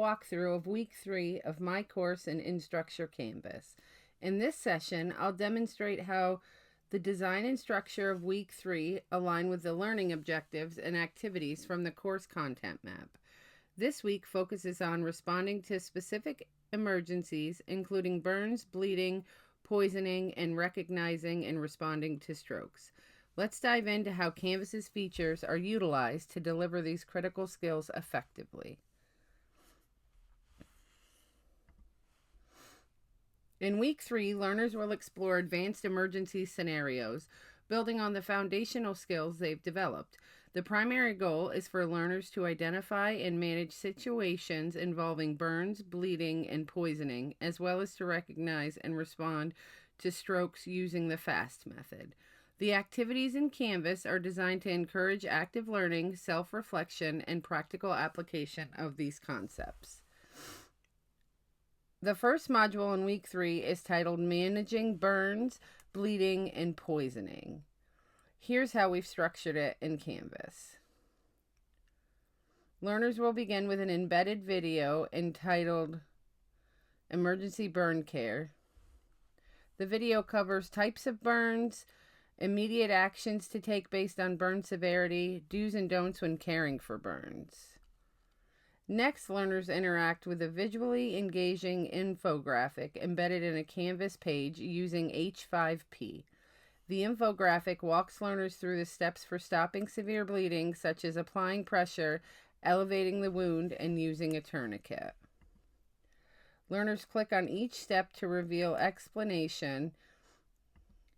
walkthrough of week 3 of my course in InStructure Canvas. In this session, I'll demonstrate how the design and structure of week 3 align with the learning objectives and activities from the course content map. This week focuses on responding to specific emergencies, including burns, bleeding, poisoning, and recognizing and responding to strokes. Let's dive into how Canvas's features are utilized to deliver these critical skills effectively. In week 3, learners will explore advanced emergency scenarios, building on the foundational skills they've developed. The primary goal is for learners to identify and manage situations involving burns, bleeding, and poisoning, as well as to recognize and respond to strokes using the FAST method. The activities in Canvas are designed to encourage active learning, self-reflection, and practical application of these concepts. The first module in week 3 is titled Managing Burns, Bleeding, and Poisoning. Here's how we've structured it in Canvas. Learners will begin with an embedded video entitled Emergency Burn Care. The video covers types of burns, immediate actions to take based on burn severity, do's and don'ts when caring for burns. Next, learners interact with a visually engaging infographic embedded in a Canvas page using H5P. The infographic walks learners through the steps for stopping severe bleeding, such as applying pressure, elevating the wound, and using a tourniquet. Learners click on each step to reveal explanation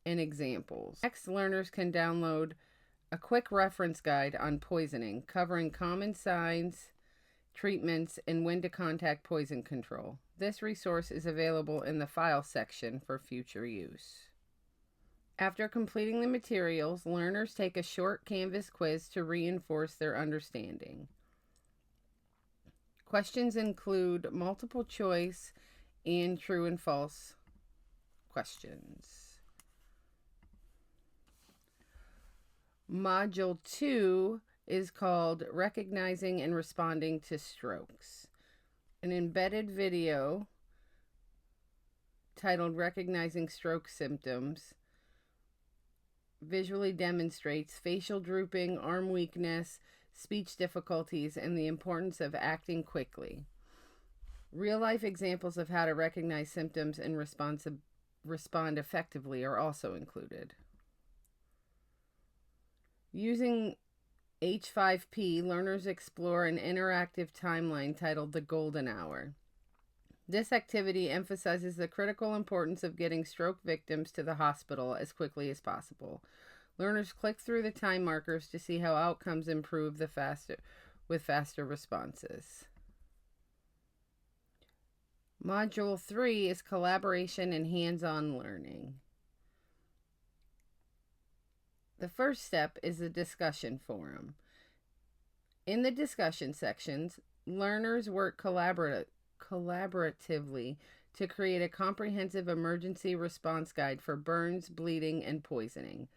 and examples. Next, learners can download a quick reference guide on poisoning, covering common signs, treatments, and when to contact poison control. This resource is available in the file section for future use. After completing the materials, learners take a short Canvas quiz to reinforce their understanding. Questions include multiple choice and true and false questions. Module 2 is called Recognizing and Responding to Strokes. An embedded video titled Recognizing Stroke Symptoms visually demonstrates facial drooping, arm weakness, speech difficulties, and the importance of acting quickly. Real-life examples of how to recognize symptoms and respond effectively are also included. Using H5P, learners explore an interactive timeline titled The Golden Hour. This activity emphasizes the critical importance of getting stroke victims to the hospital as quickly as possible. Learners click through the time markers to see how outcomes improve with faster responses. Module 3 is Collaboration and Hands-on Learning. The first step is the discussion forum. In the discussion sections, learners work collaboratively to create a comprehensive emergency response guide for burns, bleeding, and poisoning.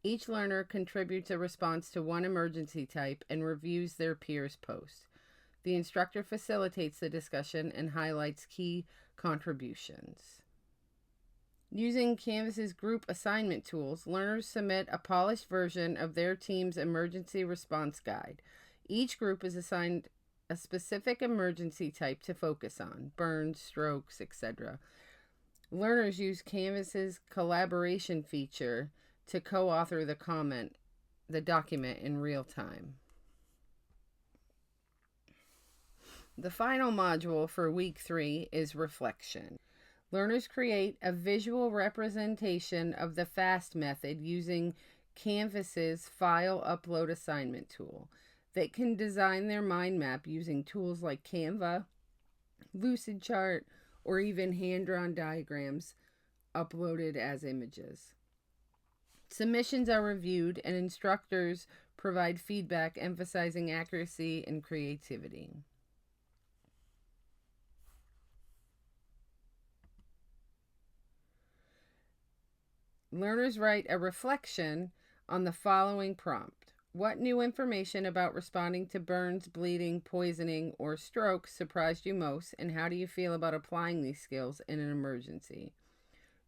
Each learner contributes a response to one emergency type and reviews their peers' posts. The instructor facilitates the discussion and highlights key contributions. Using Canvas's group assignment tools, learners submit a polished version of their team's emergency response guide. Each group is assigned a specific emergency type to focus on, burns, strokes, etc. Learners use Canvas's collaboration feature to co-author the document in real time. The final module for week 3 is reflection. Learners create a visual representation of the FAST method using Canvas's file upload assignment tool. They can design their mind map using tools like Canva, Lucidchart, or even hand-drawn diagrams uploaded as images. Submissions are reviewed and instructors provide feedback emphasizing accuracy and creativity. Learners write a reflection on the following prompt. What new information about responding to burns, bleeding, poisoning, or stroke surprised you most, and how do you feel about applying these skills in an emergency?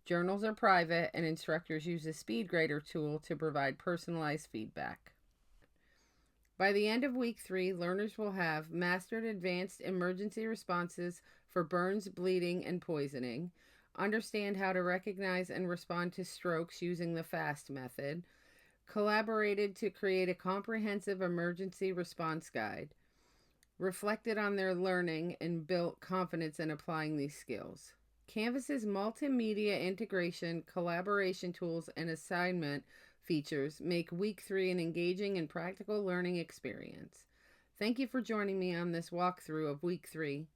Journals are private, and instructors use a speed grader tool to provide personalized feedback. By the end of week 3, learners will have mastered advanced emergency responses for burns, bleeding, and poisoning, understand how to recognize and respond to strokes using the FAST method, collaborated to create a comprehensive emergency response guide, reflected on their learning, and built confidence in applying these skills. Canvas's multimedia integration, collaboration tools, and assignment features make week 3 an engaging and practical learning experience. Thank you for joining me on this walkthrough of week 3.